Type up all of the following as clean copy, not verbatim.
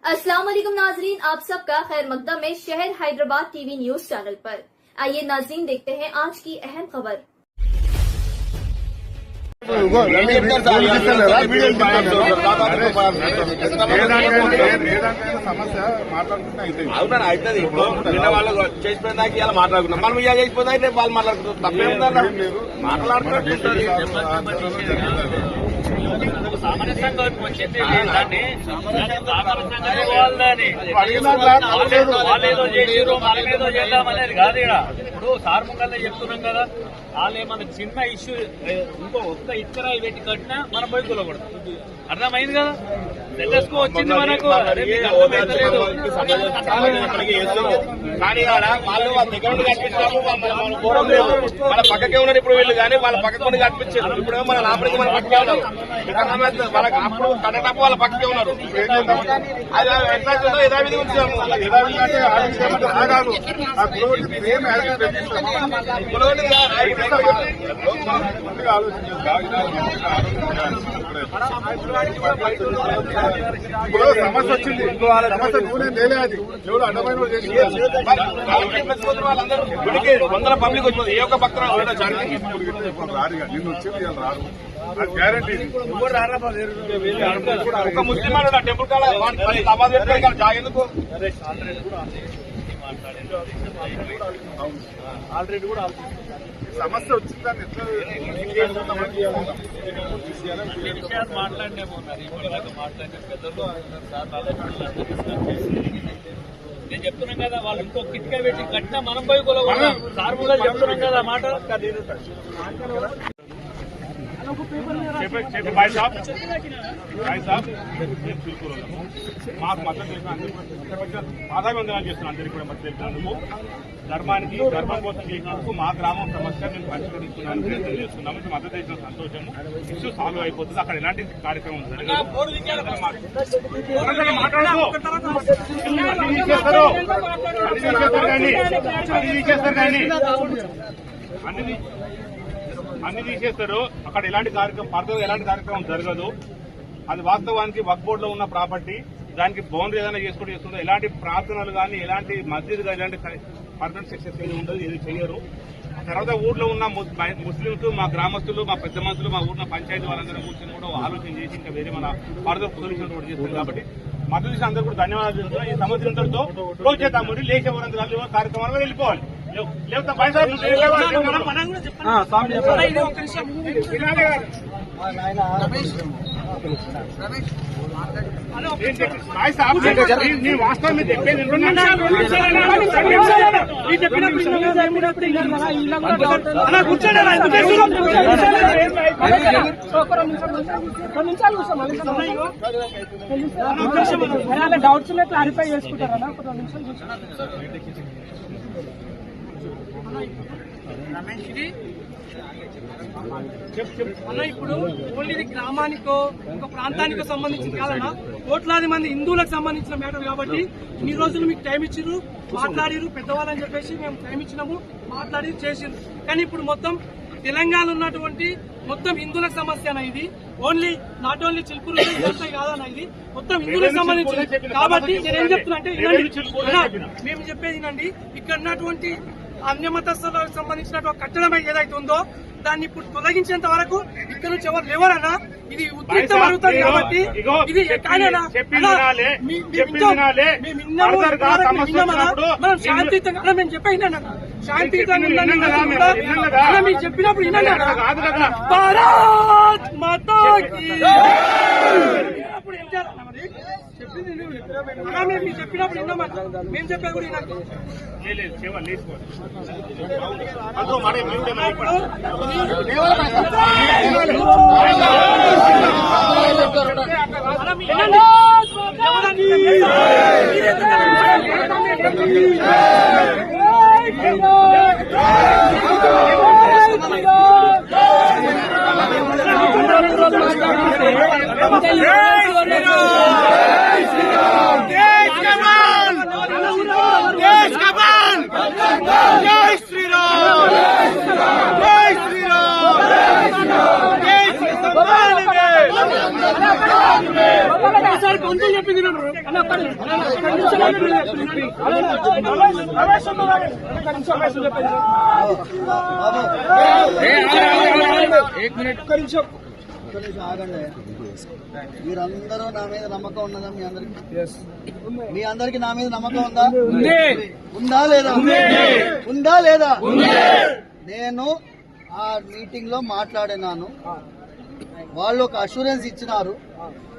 अस्सलाम वालेकुम नाजरीन, आप सबका खैर मकदम में शहर हैदराबाद टीवी न्यूज चैनल पर। आइए नाजरीन देखते हैं आज की अहम खबर। అవుతుంది ఇప్పుడు వాళ్ళు చేసిపోయిందాక ఇలా మాట్లాడుకున్నాం మనం ఇలా చేసిపోతే అయితే వాళ్ళు మాట్లాడుకుంటారు తప్పేముందన్న మాట్లాడుకుంటారు సామరస్యంగా వాళ్ళేదో చేసిరో మనమేదో చేద్దామనేది కాదు. ఇప్పుడు సార్ ముంగల్నే చెప్తున్నాం కదా, వాళ్ళు ఏమన్నా చిన్న ఇష్యూ ఇంకో ఒక్క ఇచ్చరాయి పెట్టి కట్టినా మనం పోయి కూలకూడదు. అర్థమైంది కదా, తెలుసుకో వచ్చింది మనకు. కానీ వాళ్ళు వాళ్ళ దగ్గర నుండి కనిపించినప్పుడు వాళ్ళ పక్కకే ఉన్నారు ఇప్పుడు వీళ్ళు, కానీ వాళ్ళ పక్కకు నుండి కనిపించారు. ఇప్పుడు మన లోపలికి మన పక్కకే ఉన్నారు. వాళ్ళకి అప్పుడు కట్టేటప్పుడు వాళ్ళ పక్కకే ఉన్నారు. అది ఎట్లా చూద్దాం యథావిధి ఉంచాము. సమస్య వచ్చింది, సమస్య నువ్వు నేనే అది ఎవరు అడ్డమైన వాళ్ళందరూ గుడికి వందల పబ్లిక్ వచ్చింది. ఏ ఒక్క భక్తులు రారుగా నిన్ను వచ్చింది రారు, అది గ్యారంటీ. ఒక ముస్లిం వాడు టెంపుల్ కాడ నమాజ్ పెట్టుకోవాలి జాగేందుకు. ఆల్రెడీ కూడా సమస్య వచ్చిందని విషయాలు మాట్లాడినేమో ఉన్నారు. ఇప్పటిదాకా మాట్లాడిన పెద్దలు నేను చెప్తున్నాం కదా, వాళ్ళు ఇంకో కిటికీ పెట్టి కట్టినా మనం పోయి కొలగొడతాం. సార్ కూడా చెప్తున్నాం కదా మాట. భాయ్ సాబ్ మాకు మద్దతు చేసిన పాదాభివందనాలు చేస్తున్నాను. అందరికీ కూడా మద్దతు చేసినందుకు, ధర్మానికి ధర్మం కోసం చేసినందుకు, మా గ్రామం సమస్య మేము పరిష్కరిస్తున్నాను ప్రయత్నం చేస్తున్నాము. మద్దతు చేసిన సంతోషము. ఇష్యూ సాల్వ్ అయిపోతుంది. అక్కడ ఎలాంటి కార్యక్రమం జరగదు. అన్ని తీసేస్తారు. అక్కడ ఎలాంటి కార్యక్రమం పర్దలు ఎలాంటి కార్యక్రమం జరగదు. అది వాస్తవానికి వక్ఫ్ బోర్డులో ఉన్న ప్రాపర్టీ. దానికి బౌండరీ ఏదైనా చేసుకుంటూ చేస్తుందో ఎలాంటి ప్రార్థనలు కానీ ఎలాంటి మస్జిద్ కానీ ఎలాంటి పర్మనెంట్ సక్సెస్ ఉండదు. ఇది చేయరు. తర్వాత ఊర్లో ఉన్న ముస్లింస్, మా గ్రామస్తులు, మా పెద్ద మనుషులు, మా ఊర్లో పంచాయతీ వాళ్ళందరూ కూర్చొని కూడా ఆలోచన చేసి ఇంకా వేరే మన ఫర్దర్ సొల్యూషన్ కూడా చేస్తారు. కాబట్టి మద్దతు చేసిన అందరూ కూడా ధన్యవాదాలు చెప్తున్నాం. ఈ సంవత్సరంతో క్లోజ్ చేద్దాము. లేచే వరంతా కార్యక్రమాలు వెళ్ళిపోవాలి. లేకపోతే వాస్తవం మీద చెప్పేది డౌట్స్ క్లారిఫై చేసుకుంటారా? అన్న ఇప్పుడు ఓన్లీ ఇది గ్రామానికో ఒక ప్రాంతానికో సంబంధించింది కాదన్నా, కోట్లాది మంది హిందువులకు సంబంధించిన మ్యాటర్ కాబట్టి ఈ రోజులు మీకు టైం ఇచ్చిర్రు, మాట్లాడిరు పెద్దవాళ్ళని చెప్పేసి మేము టైం ఇచ్చినాము, మాట్లాడి చేసిర్రు. కానీ ఇప్పుడు మొత్తం తెలంగాణ ఉన్నటువంటి మొత్తం హిందువులకు సమస్య అన్న ఇది. ఓన్లీ నాట్ ఓన్లీ చిలుకూరు కాదన్న, ఇది మొత్తం హిందువులకు సంబంధించింది. కాబట్టి నేనేం చెప్తున్నా అంటే మేము చెప్పేది వినండి. ఇక్కడ ఉన్నటువంటి అన్యమతస్థులకు సంబంధించిన కట్టడం ఏదైతే ఉందో దాన్ని ఇప్పుడు తొలగించేంత వరకు ఇక్కడ నుంచి ఎవరు లేవరన్నా. ఇది ఉద్రిక్తం అవుతుంది కాబట్టి ఇది మనం శాంతియుతంగా మేము చెప్పేనా శాంతియుతంగా మీరు చెప్పినప్పుడు భారత్ మాతాకి అప్పుడు ఏం చేయాలన్నా? మరి చెప్పింది మీరు చెప్పినప్పుడు విన్నామా? మేము చెప్పే కూడా ఆగండి. మీరందరూ నా మీద నమ్మకం ఉన్నదా? మీ అందరికి నా మీద నమ్మకం ఉందా? ఉందా లేదా? ఉందా లేదా? నేను ఆ మీటింగ్ లో మాట్లాడినాను. వాళ్ళు ఒక అష్యూరెన్స్ ఇచ్చినారు.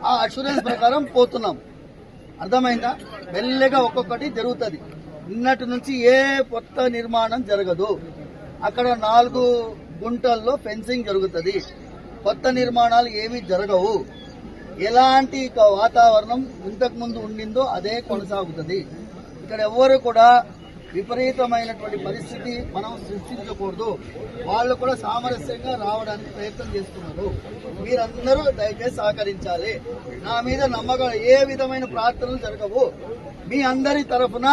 ఆ అష్యూరెన్స్ ప్రకారం పోతున్నాం. అర్థమైందా? మెల్లగా ఒక్కొక్కటి జరుగుతుంది. నిన్నటి నుంచి ఏ కొత్త నిర్మాణం జరగదు. అక్కడ 4 గుంటల్లో ఫెన్సింగ్ జరుగుతుంది. కొత్త నిర్మాణాలు ఏమీ జరగవు. ఎలాంటి వాతావరణం ఇంతకు ముందు ఉండిందో అదే కొనసాగుతుంది. ఇక్కడ ఎవ్వరు కూడా విపరీతమైనటువంటి పరిస్థితి మనం సృష్టించకూడదు. వాళ్ళు కూడా సామరస్యంగా రావడానికి ప్రయత్నం చేస్తున్నారు. మీరందరూ దయచేసి సహకరించాలి. నా మీద నమ్మకం, ఏ విధమైన ప్రార్థనలు జరగవు. మీ అందరి తరఫున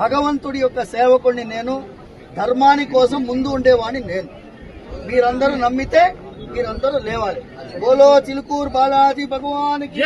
భగవంతుడి యొక్క సేవకుడిని నేను, ధర్మాని కోసం ముందు ఉండేవాడిని నేను. మీరందరూ నమ్మితే మీరందరూ లేవాలి. బోలో చిలుకూరు బాలాజీ భగవానికి